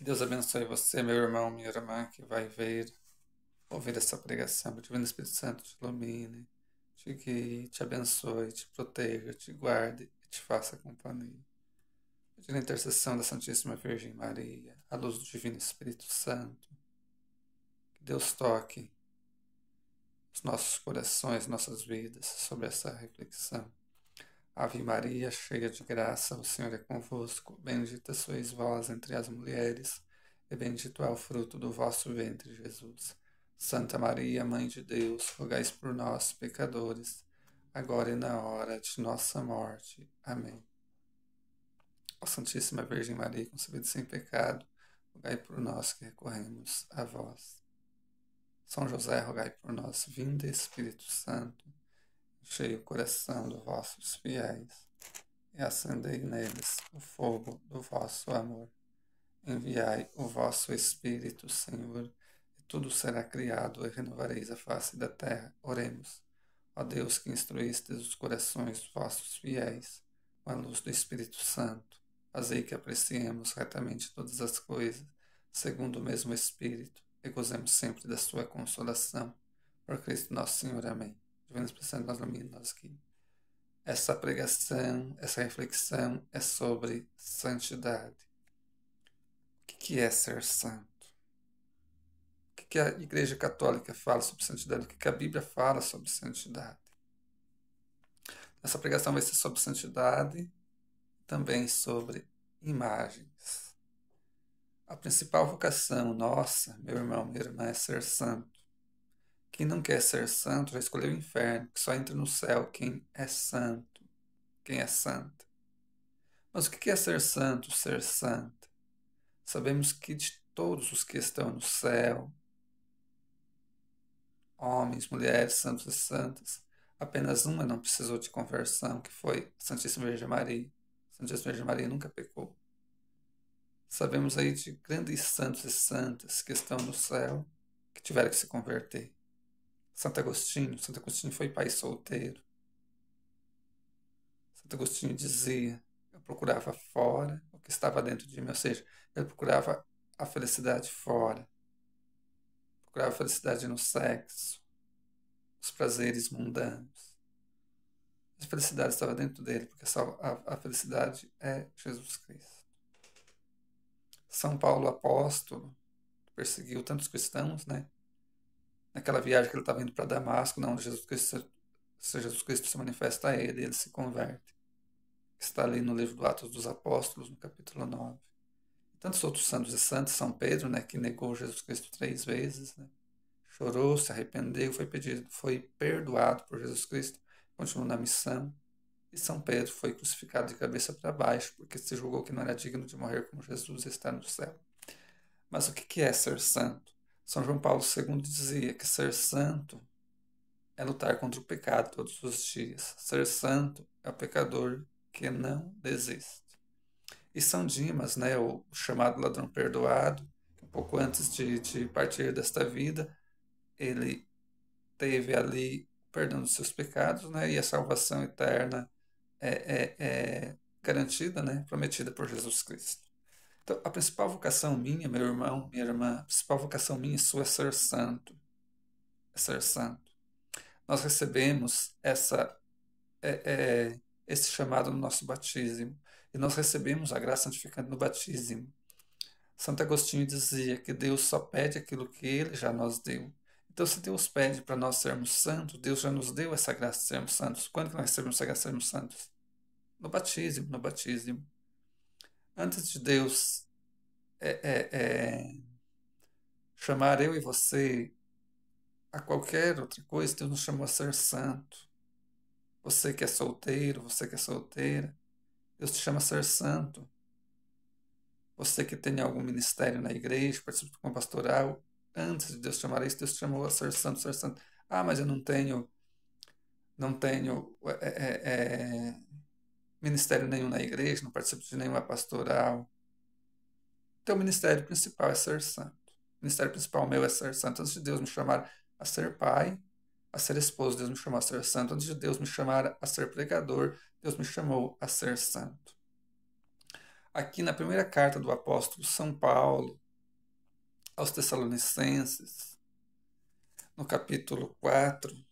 Deus abençoe você, meu irmão, minha irmã, que vai ouvir essa pregação. Que o Divino Espírito Santo te ilumine, te guie, te abençoe, te proteja, te guarde e te faça companhia. Pedindo a intercessão da Santíssima Virgem Maria, a luz do Divino Espírito Santo, que Deus toque os nossos corações, nossas vidas sobre essa reflexão. Ave Maria, cheia de graça, o Senhor é convosco. Bendita sois vós entre as mulheres, e bendito é o fruto do vosso ventre, Jesus. Santa Maria, Mãe de Deus, rogai por nós, pecadores, agora e na hora de nossa morte. Amém. Ó Santíssima Virgem Maria, concebida sem pecado, rogai por nós que recorremos a vós. São José, rogai por nós. Vinde, Espírito Santo, enchei o coração dos vossos fiéis e acendei neles o fogo do vosso amor. Enviai o vosso Espírito, Senhor, e tudo será criado e renovareis a face da terra. Oremos. Ó Deus, que instruístes os corações dos vossos fiéis com a luz do Espírito Santo, fazei que apreciemos retamente todas as coisas, segundo o mesmo Espírito, e gozemos sempre da sua consolação. Por Cristo nosso Senhor. Amém. Divino Espírito Santo, nós ilumine, nós guie. Essa pregação, essa reflexão é sobre santidade. O que é ser santo? O que a Igreja Católica fala sobre santidade? O que a Bíblia fala sobre santidade? Essa pregação vai ser sobre santidade, também sobre imagens. A principal vocação nossa, meu irmão, minha irmã, é ser santo. Quem não quer ser santo já escolheu o inferno, que só entra no céu quem é santo, quem é santa. Mas o que é ser santo, ser santa? Sabemos que de todos os que estão no céu, homens, mulheres, santos e santas, apenas uma não precisou de conversão, que foi a Santíssima Virgem Maria. A Santíssima Virgem Maria nunca pecou. Sabemos aí de grandes santos e santas que estão no céu, que tiveram que se converter. Santo Agostinho foi pai solteiro. Santo Agostinho dizia: eu procurava fora o que estava dentro de mim, ou seja, ele procurava a felicidade fora, procurava a felicidade no sexo, os prazeres mundanos. A felicidade estava dentro dele, porque a felicidade é Jesus Cristo. São Paulo apóstolo perseguiu tantos cristãos, né? Naquela viagem que ele estava indo para Damasco, onde Jesus Cristo se manifesta a ele se converte. Está ali no livro do Atos dos Apóstolos, no capítulo 9. Tantos outros santos e santos, São Pedro, né, que negou Jesus Cristo 3 vezes, né? Chorou, se arrependeu, foi perdoado por Jesus Cristo, continuou na missão. E São Pedro foi crucificado de cabeça para baixo, porque se julgou que não era digno de morrer como Jesus e estar no céu. Mas o que é ser santo? São João Paulo II dizia que ser santo é lutar contra o pecado todos os dias. Ser santo é o pecador que não desiste. E São Dimas, né, o chamado ladrão perdoado, um pouco antes de partir desta vida, ele teve ali o perdão dos seus pecados, né, e a salvação eterna é garantida, né, prometida por Jesus Cristo. Então, a principal vocação minha, meu irmão, minha irmã, a principal vocação minha e sua é ser santo. É ser santo. Nós recebemos esse chamado no nosso batismo. E nós recebemos a graça santificante no batismo. Santo Agostinho dizia que Deus só pede aquilo que Ele já nos deu. Então, se Deus pede para nós sermos santos, Deus já nos deu essa graça de sermos santos. Quando que nós recebemos essa graça de sermos santos? No batismo, no batismo. Antes de Deus chamar eu e você a qualquer outra coisa, Deus nos chamou a ser santo. Você que é solteiro, você que é solteira, Deus te chama a ser santo. Você que tem algum ministério na igreja, participa de uma pastoral, antes de Deus chamar isso, Deus te chamou a ser santo, ser santo. Ah, mas eu não tenho ministério nenhum na igreja, não participo de nenhuma pastoral. Então, o ministério principal é ser santo. O ministério principal meu é ser santo. Antes de Deus me chamar a ser pai, a ser esposo, Deus me chamou a ser santo. Antes de Deus me chamar a ser pregador, Deus me chamou a ser santo. aqui na primeira carta do apóstolo São Paulo aos Tessalonicenses, no capítulo 4,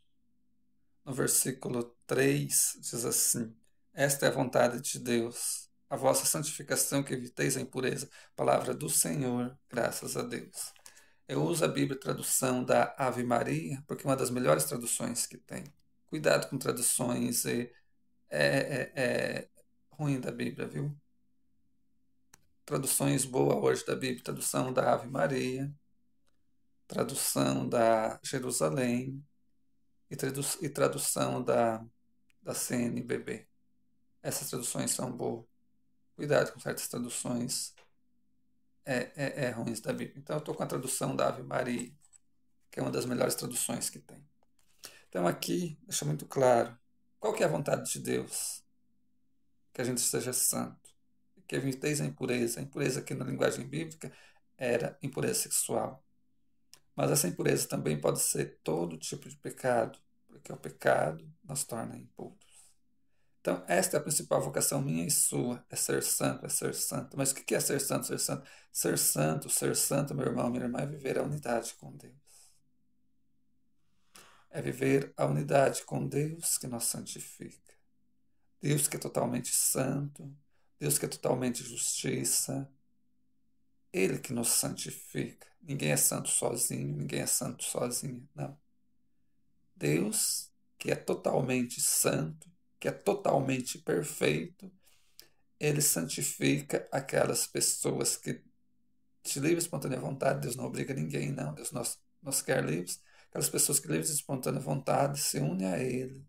no versículo 3, diz assim: Esta é a vontade de Deus, a vossa santificação, que eviteis a impureza. Palavra do Senhor, graças a Deus. Eu uso a Bíblia tradução da Ave Maria, porque é uma das melhores traduções que tem. Cuidado com traduções ruim da Bíblia, viu? Traduções boas hoje da Bíblia, tradução da Ave Maria, tradução da Jerusalém e tradução da CNBB. Essas traduções são boas. Cuidado com certas traduções ruins da Bíblia. Então eu estou com a tradução da Ave Maria, que é uma das melhores traduções que tem. Então aqui deixa muito claro qual que é a vontade de Deus: que a gente seja santo, que eviteis a impureza. A impureza aqui na linguagem bíblica era impureza sexual. Mas essa impureza também pode ser todo tipo de pecado, porque o pecado nos torna impuros. Então, esta é a principal vocação minha e sua, é ser santo, é ser santo. Mas o que é ser santo, ser santo? Ser santo, meu irmão, minha irmã, é viver a unidade com Deus. É viver a unidade com Deus que nos santifica. Deus que é totalmente santo, Deus que é totalmente justiça, Ele que nos santifica. Ninguém é santo sozinho, ninguém é santo sozinha, não. Deus que é totalmente santo, que é totalmente perfeito, Ele santifica aquelas pessoas que, de livre e espontânea vontade, Deus não obriga ninguém, não, Deus nos quer livres, aquelas pessoas que, livre e espontânea vontade, se unem a Ele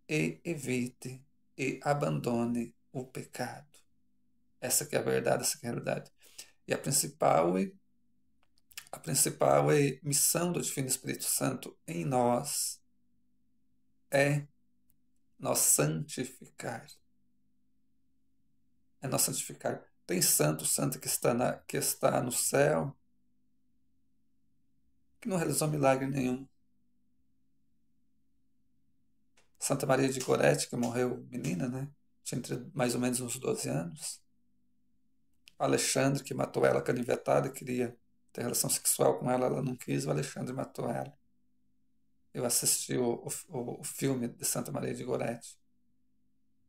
e evite e abandone o pecado. Essa que é a verdade, essa que é a realidade. E a principal missão do Divino Espírito Santo em nós é nos santificar. É nos santificar. Tem santo que está no céu, que não realizou milagre nenhum. Santa Maria de Gorete, que morreu menina, né? Tinha mais ou menos uns 12 anos. Alexandre, que matou ela canivetada, queria ter relação sexual com ela, ela não quis, o Alexandre matou ela. Eu assisti o filme de Santa Maria de Gorete.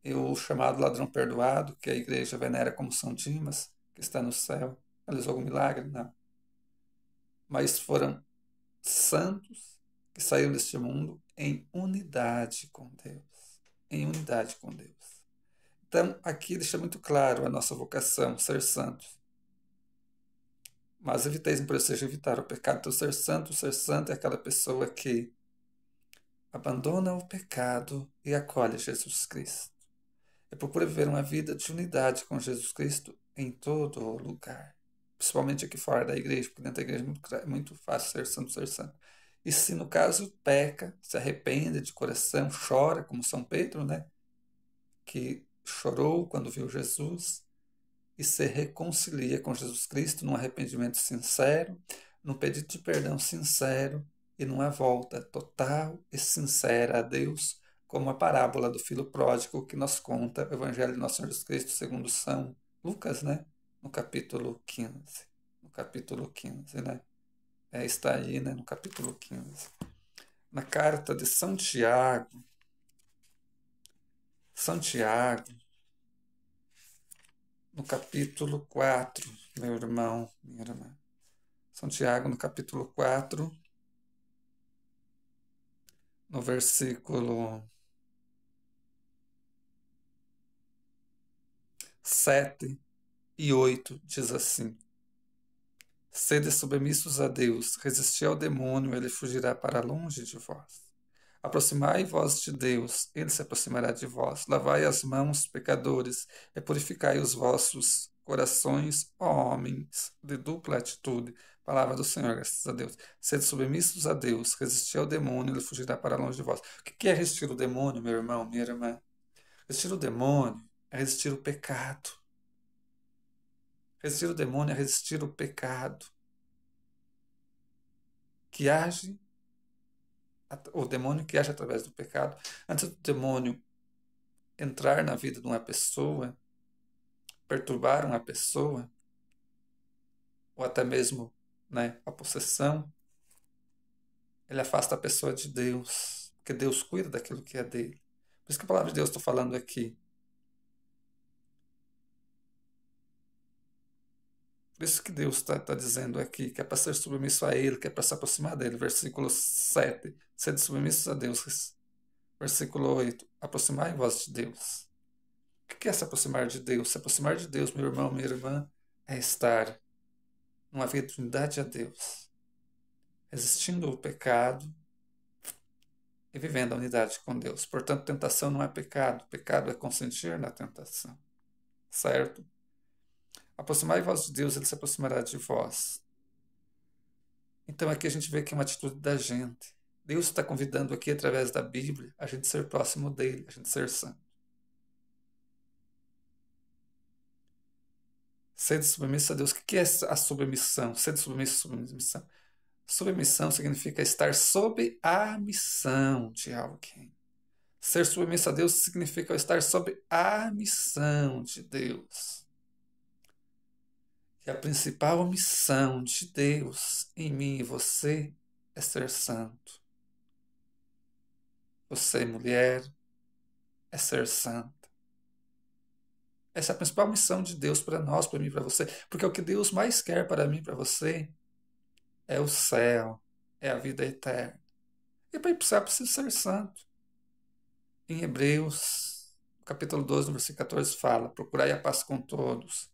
E o chamado ladrão perdoado, que a igreja venera como São Dimas, que está no céu, realizou algum milagre? Não. Mas foram santos que saíram deste mundo em unidade com Deus. Em unidade com Deus. Então, aqui deixa muito claro a nossa vocação, ser santos. Mas eviteis, por seja evitar o pecado. Então, ser santo é aquela pessoa que abandona o pecado e acolhe Jesus Cristo. É procura viver uma vida de unidade com Jesus Cristo em todo o lugar. Principalmente aqui fora da igreja, porque dentro da igreja é muito fácil ser santo, ser santo. E se no caso peca, se arrepende de coração, chora, como São Pedro, né? Que chorou quando viu Jesus, e se reconcilia com Jesus Cristo num arrependimento sincero, num pedido de perdão sincero e numa volta total e sincera a Deus, como a parábola do filho pródigo que nos conta o Evangelho de Nosso Senhor Jesus Cristo segundo São Lucas, né? No capítulo 15. No capítulo 15, né? Está aí, né? No capítulo 15. Na carta de Santiago, no capítulo 4, meu irmão, minha irmã. Santiago, no capítulo 4, no versículo 7 e 8, diz assim: Sede submissos a Deus, resisti ao demônio, ele fugirá para longe de vós. Aproximai-vos de Deus, ele se aproximará de vós. Lavai as mãos, pecadores, e purificai os vossos corações, ó homens de dupla atitude. Palavra do Senhor, graças a Deus. Sede submissos a Deus, resisti ao demônio, ele fugirá para longe de vós. O que é resistir o demônio, meu irmão, minha irmã? Resistir o demônio é resistir o pecado. Resistir o demônio é resistir o pecado que age, o demônio que age através do pecado. Antes do demônio entrar na vida de uma pessoa, perturbaram a pessoa, ou até mesmo, né, a possessão, ele afasta a pessoa de Deus, porque Deus cuida daquilo que é dele. Por isso que a palavra de Deus está falando aqui. Por isso que Deus está dizendo aqui que é para ser submisso a Ele, que é para se aproximar dele. Versículo 7, sede submissos a Deus. Versículo 8, aproximai-vos de Deus. O que é se aproximar de Deus? Se aproximar de Deus, meu irmão, minha irmã, é estar numa vida de unidade a Deus, resistindo ao pecado e vivendo a unidade com Deus. Portanto, tentação não é pecado, pecado é consentir na tentação, certo? Aproximai-vos de Deus, Ele se aproximará de vós. Então aqui a gente vê que é uma atitude da gente. Deus está convidando aqui, através da Bíblia, a gente ser próximo dele, a gente ser santo. Sede submisso a Deus. O que é a submissão? Sede submisso à submissão. Submissão significa estar sob a missão de alguém. Ser submisso a Deus significa estar sob a missão de Deus. E a principal missão de Deus em mim e você é ser santo. Você, mulher, é ser santa. Essa é a principal missão de Deus para nós, para mim e para você. Porque o que Deus mais quer para mim e para você é o céu, é a vida eterna. E para ir para o céu precisa ser santo. Em Hebreus, capítulo 12, no versículo 14, fala: procurai a paz com todos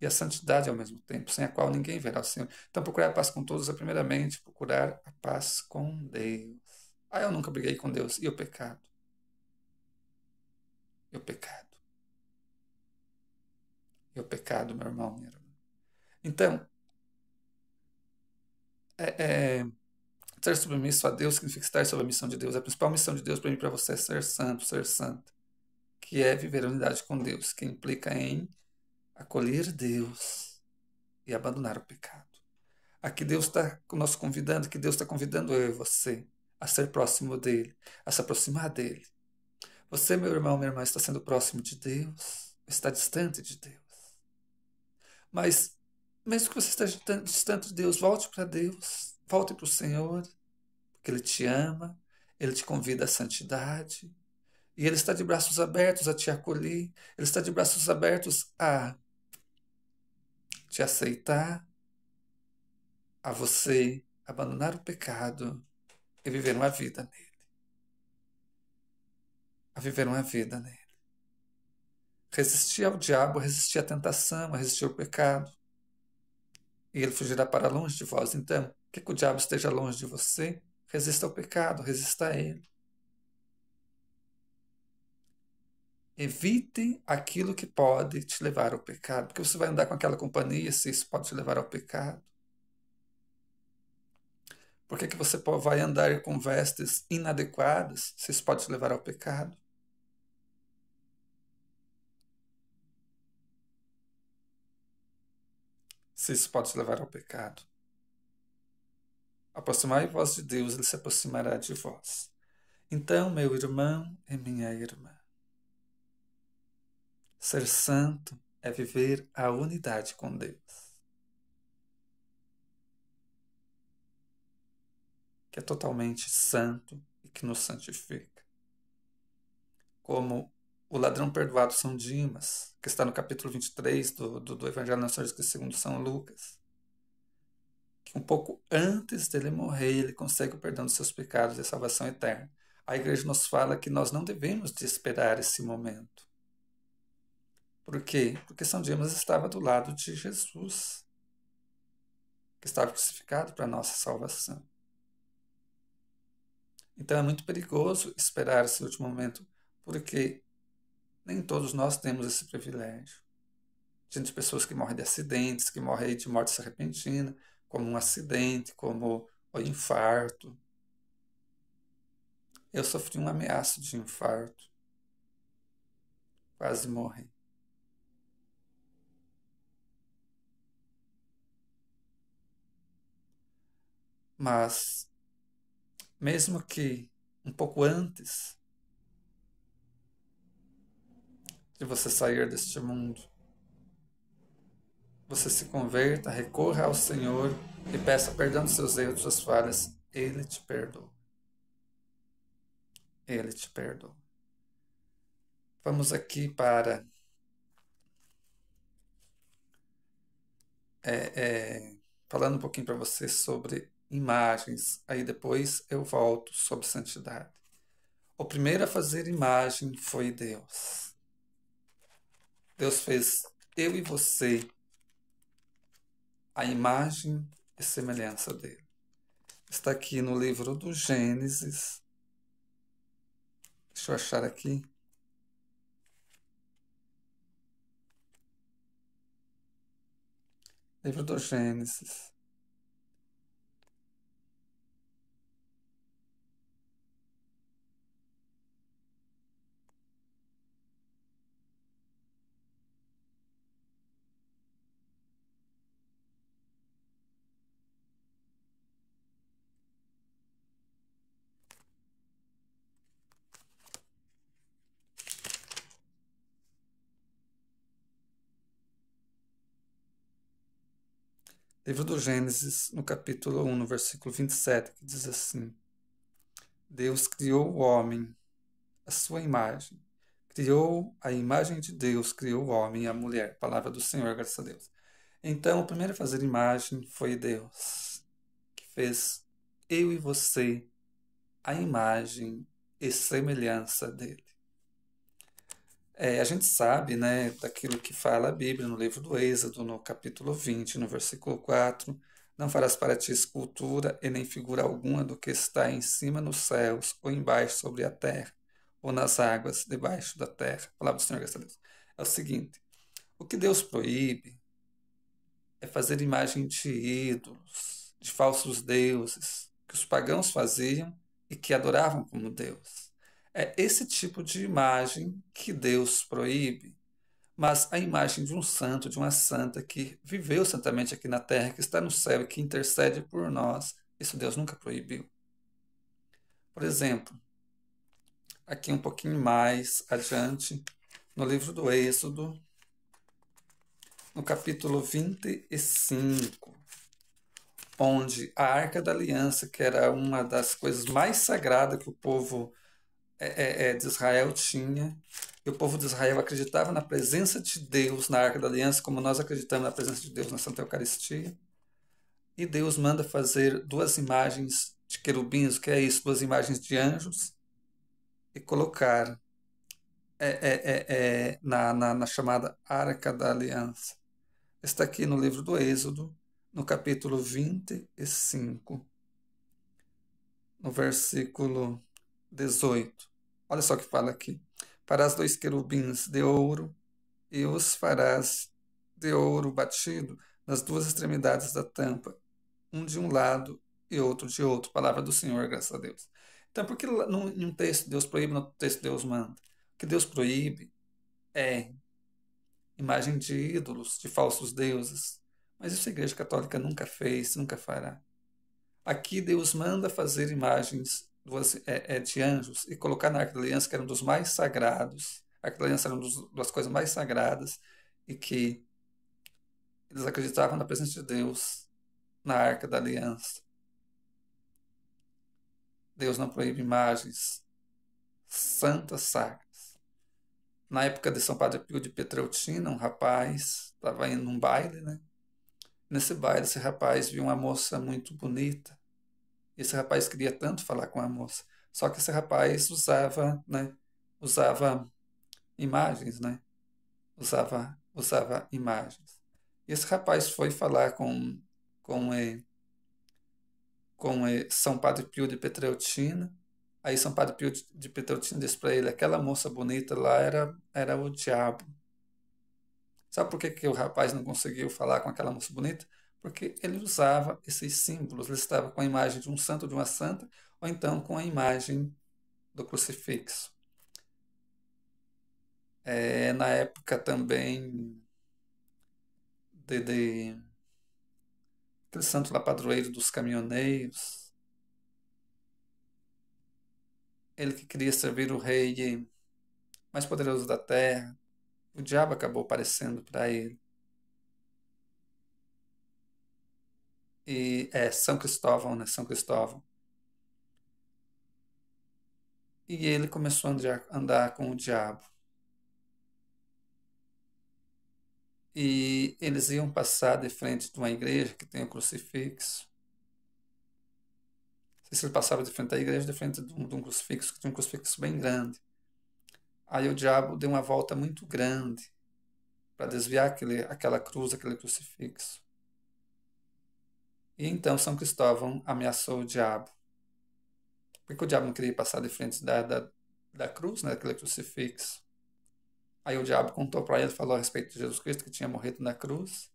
e a santidade ao mesmo tempo, sem a qual ninguém verá o Senhor. Então, procurar a paz com todos é, primeiramente, procurar a paz com Deus. Ah, eu nunca briguei com Deus. E o pecado? E o pecado? E o pecado, meu irmão, minha irmã? Então, ser submisso a Deus significa estar sob a missão de Deus. A principal missão de Deus para mim e para você é ser santo, ser santa, que é viver a unidade com Deus, que implica em acolher Deus e abandonar o pecado. Aqui Deus está nos convidando, que Deus está convidando eu e você a ser próximo dele, a se aproximar dele. Você, meu irmão, minha irmã, está sendo próximo de Deus, está distante de Deus. Mas, mesmo que você esteja distante de Deus, volte para Deus, volte para o Senhor, porque Ele te ama, Ele te convida à santidade, e Ele está de braços abertos a te acolher, Ele está de braços abertos a te aceitar, a você abandonar o pecado e viver uma vida nele. A viver uma vida nele. Resistir ao diabo, resistir à tentação, resistir ao pecado. E ele fugirá para longe de vós. Então, que o diabo esteja longe de você, resista ao pecado, resista a ele. Evite aquilo que pode te levar ao pecado, porque você vai andar com aquela companhia se isso pode te levar ao pecado. Por que você vai andar com vestes inadequadas se isso pode te levar ao pecado? Se isso pode te levar ao pecado. Aproximai-vos de Deus, Ele se aproximará de vós. Então, meu irmão e minha irmã, ser santo é viver a unidade com Deus, que é totalmente santo e que nos santifica. Como o ladrão perdoado São Dimas, que está no capítulo 23 do Evangelho Nosso Senhor segundo São Lucas, que um pouco antes dele morrer, ele consegue o perdão dos seus pecados e a salvação eterna. A igreja nos fala que nós não devemos de esperar esse momento. Por quê? Porque São Dimas estava do lado de Jesus, que estava crucificado para a nossa salvação. Então é muito perigoso esperar esse último momento, porque nem todos nós temos esse privilégio. Gente, pessoas que morrem de acidentes, que morrem de morte repentina, como um acidente, como o infarto. Eu sofri um ameaço de infarto. Quase morri. Mas, mesmo que um pouco antes de você sair deste mundo, você se converta, recorra ao Senhor e peça perdão dos seus erros, das suas falhas, Ele te perdoa. Ele te perdoa. Vamos aqui para falando um pouquinho para você sobre imagens. Aí depois eu volto sobre santidade. O primeiro a fazer imagem foi Deus. Deus fez eu e você a imagem e semelhança dele. Está aqui no livro do Gênesis. Deixa eu achar aqui. Livro do Gênesis. Livro do Gênesis, no capítulo 1, no versículo 27, que diz assim: Deus criou o homem, a sua imagem. Criou a imagem de Deus, criou o homem e a mulher. Palavra do Senhor, graças a Deus. Então, o primeiro a fazer imagem foi Deus, que fez eu e você a imagem e semelhança dele. A gente sabe, né, daquilo que fala a Bíblia no livro do Êxodo, no capítulo 20, no versículo 4, não farás para ti escultura e nem figura alguma do que está em cima nos céus, ou embaixo sobre a terra, ou nas águas debaixo da terra. A palavra do Senhor, graças a Deus. É o seguinte, o que Deus proíbe é fazer imagem de ídolos, de falsos deuses, que os pagãos faziam e que adoravam como Deus. É esse tipo de imagem que Deus proíbe. Mas a imagem de um santo, de uma santa que viveu santamente aqui na terra, que está no céu e que intercede por nós, isso Deus nunca proibiu. Por exemplo, aqui um pouquinho mais adiante, no livro do Êxodo, no capítulo 25, onde a Arca da Aliança, que era uma das coisas mais sagradas que o povo de Israel tinha, e o povo de Israel acreditava na presença de Deus na Arca da Aliança, como nós acreditamos na presença de Deus na Santa Eucaristia. E Deus manda fazer duas imagens de querubins, que é isso, duas imagens de anjos, e colocar na chamada Arca da Aliança. Está aqui no livro do Êxodo, no capítulo 25, no versículo 18. Olha só o que fala aqui. Farás dois querubins de ouro e os farás de ouro batido nas duas extremidades da tampa, um de um lado e outro de outro. Palavra do Senhor, graças a Deus. Então, por que em um texto Deus proíbe, no outro texto Deus manda? O que Deus proíbe é imagem de ídolos, de falsos deuses. Mas isso a Igreja Católica nunca fez, nunca fará. Aqui Deus manda fazer imagens de anjos e colocar na Arca da Aliança, que era um dos mais sagrados. A Arca da Aliança era uma das coisas mais sagradas e que eles acreditavam na presença de Deus na Arca da Aliança. Deus não proíbe imagens santas, sacras. Na época de São Padre Pio de Pietrelcina, um rapaz estava indo num baile, né? Nesse baile, esse rapaz viu uma moça muito bonita. Esse rapaz queria tanto falar com a moça. Só que esse rapaz usava imagens, né? Usava imagens. E esse rapaz foi falar com São Padre Pio de Pietrelcina. Aí São Padre Pio de Pietrelcina disse para ele, aquela moça bonita lá era o diabo. Sabe por que o rapaz não conseguiu falar com aquela moça bonita? Porque ele usava esses símbolos. Ele estava com a imagem de um santo, de uma santa, ou então com a imagem do crucifixo. Na época também de aquele santo lá padroeiro dos caminhoneiros, ele que queria servir o rei mais poderoso da terra, o diabo acabou aparecendo para ele. e é São Cristóvão, né? São Cristóvão. E ele começou a andar com o diabo. E eles iam passar de frente de uma igreja que tem o crucifixo. Não sei se ele passava de frente da igreja, de frente de um crucifixo, que tinha um crucifixo bem grande. Aí o diabo deu uma volta muito grande para desviar aquela cruz, aquele crucifixo. E então São Cristóvão ameaçou o diabo. Porque o diabo não queria passar de frente da cruz, né, daquele crucifixo. Aí o diabo contou para ele, falou a respeito de Jesus Cristo, que tinha morrido na cruz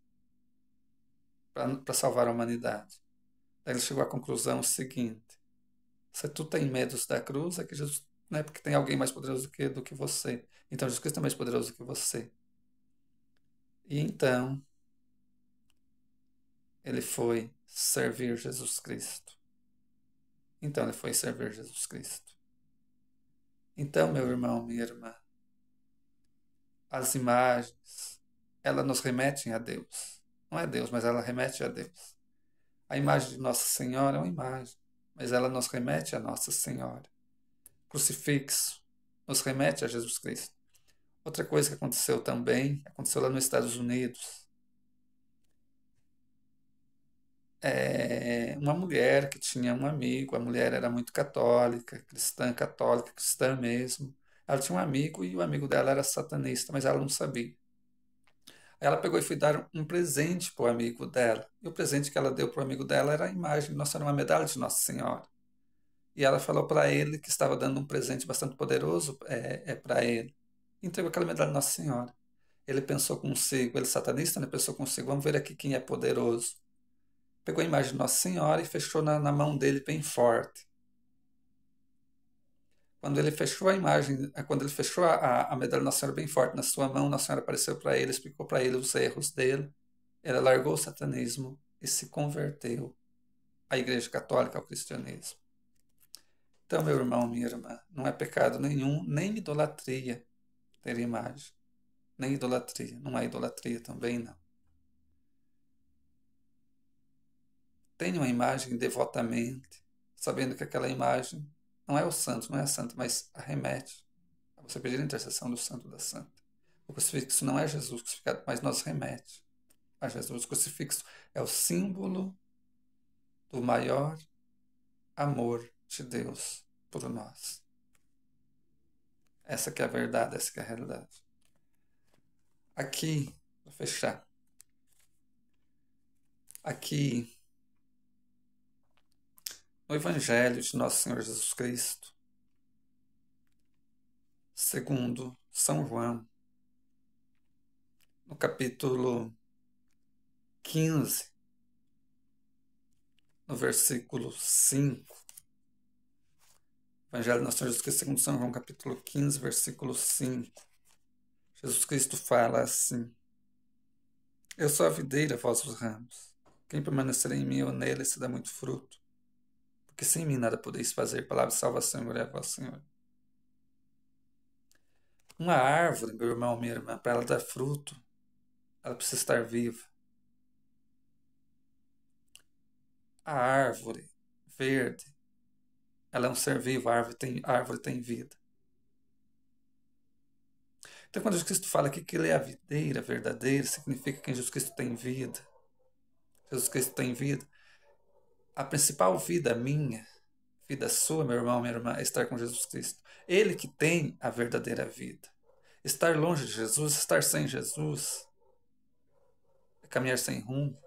para salvar a humanidade. Daí ele chegou à conclusão seguinte: se tu tem medo da cruz, é que Jesus, não é porque tem alguém mais poderoso do que você. Então Jesus Cristo é mais poderoso do que você. E então ele foi servir Jesus Cristo. Então ele foi servir Jesus Cristo. Então, meu irmão, minha irmã, as imagens, elas nos remetem a Deus. Não é Deus, mas ela remete a Deus. A imagem de Nossa Senhora é uma imagem, mas ela nos remete a Nossa Senhora. O crucifixo nos remete a Jesus Cristo. Outra coisa que aconteceu também, aconteceu lá nos Estados Unidos. Uma mulher que tinha um amigo, a mulher era muito católica, católica, cristã mesmo. Ela tinha um amigo e o amigo dela era satanista, mas ela não sabia. Aí ela pegou e foi dar um presente para o amigo dela. E o presente que ela deu para o amigo dela era a imagem, nossa, era uma medalha de Nossa Senhora. E ela falou para ele que estava dando um presente bastante poderoso para ele. Entregou aquela medalha de Nossa Senhora. Ele pensou consigo, ele satanista, né? Pensou consigo, vamos ver aqui quem é poderoso. Pegou a imagem de Nossa Senhora e fechou na mão dele bem forte. Quando ele fechou a imagem, quando ele fechou a medalha de Nossa Senhora bem forte na sua mão, Nossa Senhora apareceu para ele, explicou para ele os erros dele. Ele largou o satanismo e se converteu à Igreja Católica, ao cristianismo. Então, meu irmão, minha irmã, não é pecado nenhum, nem idolatria ter imagem. Nem idolatria. Não há idolatria também, não. Tenha uma imagem devotamente, sabendo que aquela imagem não é o santo, não é a santa, mas arremete a você pedir a intercessão do santo da santa. O crucifixo não é Jesus crucificado, mas nos remete a Jesus. O crucifixo é o símbolo do maior amor de Deus por nós. Essa que é a verdade, essa que é a realidade. Aqui, para fechar, aqui no Evangelho de Nosso Senhor Jesus Cristo, segundo São João, no capítulo 15, no versículo 5, Evangelho de Nosso Senhor Jesus Cristo, segundo São João, capítulo 15, versículo 5, Jesus Cristo fala assim: eu sou a videira, vós os ramos. Quem permanecer em mim, eu nele, se dá muito fruto. Porque sem mim nada podeis fazer. Palavra de salvação, glória a vós, Senhor. Uma árvore, meu irmão, minha irmã, para ela dar fruto, ela precisa estar viva. A árvore verde, ela é um ser vivo, a árvore tem vida. Então, quando Jesus Cristo fala aqui que ele é a videira verdadeira, significa que Jesus Cristo tem vida. Jesus Cristo tem vida. A principal vida minha, vida sua, meu irmão, minha irmã, é estar com Jesus Cristo. Ele que tem a verdadeira vida. Estar longe de Jesus, estar sem Jesus, é caminhar sem rumo.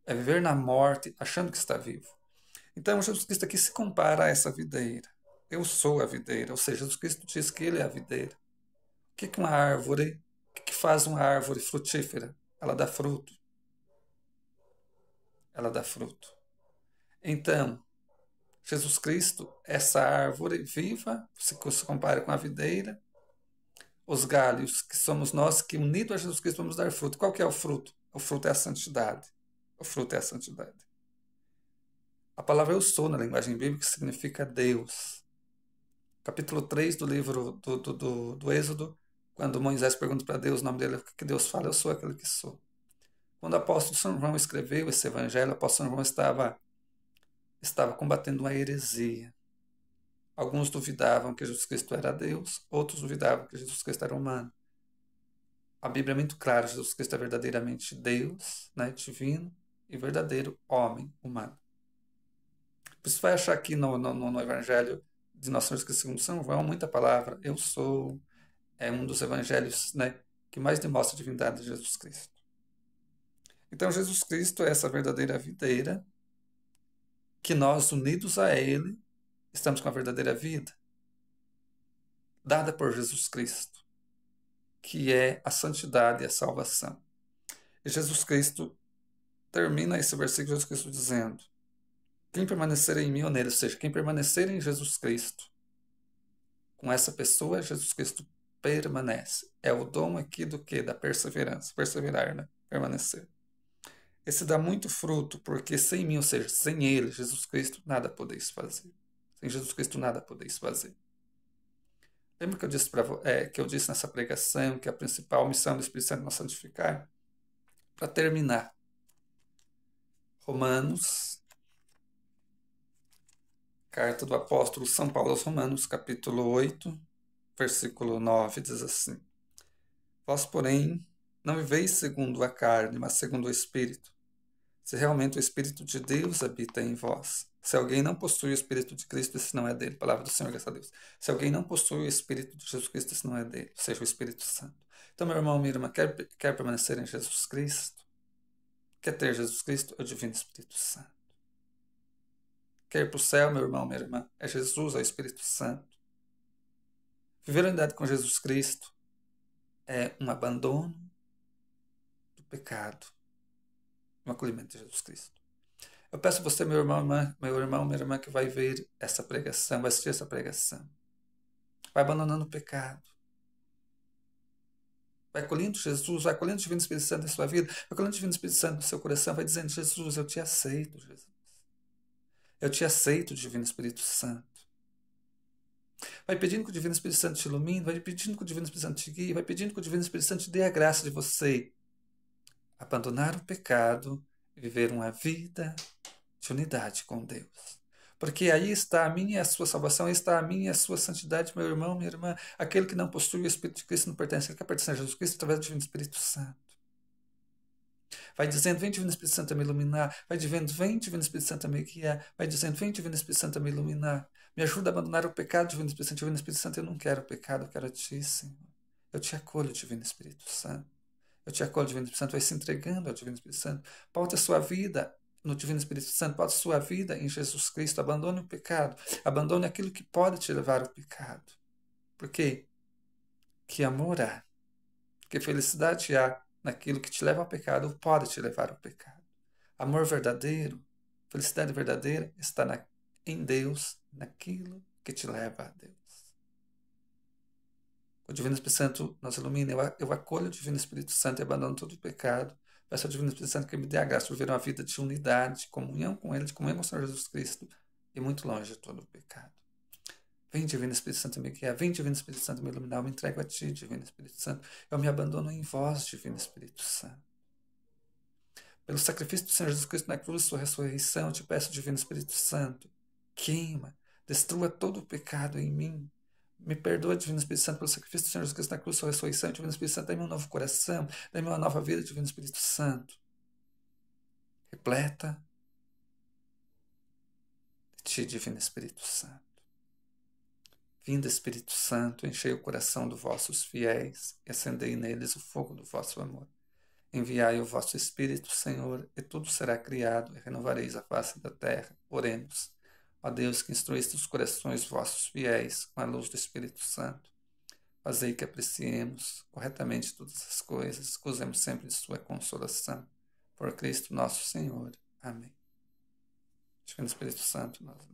É viver na morte achando que está vivo. Então, Jesus Cristo aqui se compara a essa videira. Eu sou a videira, ou seja, Jesus Cristo diz que ele é a videira. O que uma árvore, o que faz uma árvore frutífera? Ela dá fruto. Ela dá fruto. Então, Jesus Cristo, essa árvore viva, se compara com a videira, os galhos, que somos nós, que unidos a Jesus Cristo vamos dar fruto. Qual que é o fruto? O fruto é a santidade. O fruto é a santidade. A palavra eu sou, na linguagem bíblica, significa Deus. Capítulo 3 do livro do Êxodo, quando Moisés pergunta para Deus o nome dele, o que Deus fala? Eu sou aquele que sou. Quando o apóstolo São João escreveu esse evangelho, o apóstolo São João estava combatendo uma heresia. Alguns duvidavam que Jesus Cristo era Deus, outros duvidavam que Jesus Cristo era humano. A Bíblia é muito clara, Jesus Cristo é verdadeiramente Deus, né, divino, e verdadeiro homem, humano. Você vai achar aqui no Evangelho de Nosso Senhor Jesus segundo São João muita palavra eu sou, é um dos evangelhos, né, que mais demonstra a divindade de Jesus Cristo. Então Jesus Cristo é essa verdadeira videira que nós, unidos a Ele, estamos com a verdadeira vida, dada por Jesus Cristo, que é a santidade e a salvação. E Jesus Cristo termina esse versículo, Jesus Cristo dizendo: quem permanecer em mim ou nele, ou seja, quem permanecer em Jesus Cristo, com essa pessoa, Jesus Cristo permanece. É o dom aqui do quê? Da perseverança. Perseverar, né? Permanecer. Esse dá muito fruto, porque sem mim, ou seja, sem Ele, Jesus Cristo, nada podeis fazer. Sem Jesus Cristo, nada podeis fazer. Lembra que eu disse, que eu disse nessa pregação que a principal missão do Espírito Santo é nos santificar? Para terminar, Romanos, carta do apóstolo São Paulo aos Romanos, capítulo 8, versículo 9, diz assim: vós, porém, não viveis segundo a carne, mas segundo o Espírito, se realmente o Espírito de Deus habita em vós. Se alguém não possui o Espírito de Cristo, esse não é dele. Palavra do Senhor, graças a Deus. Se alguém não possui o Espírito de Jesus Cristo, esse não é dele, ou seja, o Espírito Santo. Então, meu irmão, minha irmã, quer permanecer em Jesus Cristo? Quer ter Jesus Cristo? É o Divino Espírito Santo. Quer ir para o céu, meu irmão, minha irmã? É Jesus, é o Espírito Santo. Viver a unidade com Jesus Cristo é um abandono do pecado, um acolhimento de Jesus Cristo. Eu peço a você, meu irmão, minha irmã, que vai ver essa pregação, vai assistir essa pregação. Vai abandonando o pecado. Vai acolhendo Jesus, vai acolhendo o Divino Espírito Santo na sua vida, vai acolhendo o Divino Espírito Santo no seu coração, vai dizendo: Jesus, eu te aceito, Jesus. Eu te aceito, Divino Espírito Santo. Vai pedindo que o Divino Espírito Santo te ilumine, vai pedindo que o Divino Espírito Santo te guie, vai pedindo que o Divino Espírito Santo te dê a graça de você abandonar o pecado e viver uma vida de unidade com Deus. Porque aí está a minha e a sua salvação, aí está a minha e a sua santidade, meu irmão, minha irmã. Aquele que não possui o Espírito de Cristo não pertence, ele quer pertencer a Jesus Cristo através do Divino Espírito Santo. Vai dizendo: vem Divino Espírito Santo a me iluminar. Vai dizendo: vem Divino Espírito Santo a me guiar. Vai dizendo: vem Divino Espírito Santo a me iluminar. Me ajuda a abandonar o pecado, Divino Espírito Santo. Divino Espírito Santo, eu não quero o pecado, eu quero a Ti, Senhor. Eu te acolho, Divino Espírito Santo. Eu te acolho, Divino Espírito Santo. Vai se entregando ao Divino Espírito Santo. Paute a sua vida no Divino Espírito Santo. Paute a sua vida em Jesus Cristo. Abandone o pecado. Abandone aquilo que pode te levar ao pecado. Por quê? Que amor há. Que felicidade há naquilo que te leva ao pecado ou pode te levar ao pecado. Amor verdadeiro, felicidade verdadeira está em Deus, naquilo que te leva a Deus. O Divino Espírito Santo nos ilumina. Eu acolho o Divino Espírito Santo e abandono todo o pecado. Peço ao Divino Espírito Santo que me dê a graça de viver uma vida de unidade, de comunhão com Ele, de comunhão com o Senhor Jesus Cristo e muito longe de todo o pecado. Vem, Divino Espírito Santo, me guiar. Vem, Divino Espírito Santo, me iluminar. Eu me entrego a Ti, Divino Espírito Santo. Eu me abandono em vós, Divino Espírito Santo. Pelo sacrifício do Senhor Jesus Cristo na cruz, sua ressurreição, eu te peço, Divino Espírito Santo, queima, destrua todo o pecado em mim. Me perdoa, Divino Espírito Santo, pelo sacrifício do Senhor Jesus Cristo na cruz, sua ressurreição, Divino Espírito Santo, dá-me um novo coração, dá-me uma nova vida, Divino Espírito Santo. Repleta de Ti, Divino Espírito Santo. Vinda, Espírito Santo, enchei o coração dos vossos fiéis e acendei neles o fogo do vosso amor. Enviai o vosso Espírito, Senhor, e tudo será criado, e renovareis a face da terra. Oremos. Ó Deus, que instruíste os corações vossos fiéis com a luz do Espírito Santo, fazei que apreciemos corretamente todas as coisas, que usemos sempre de sua consolação. Por Cristo nosso Senhor. Amém. Divino Espírito Santo, nós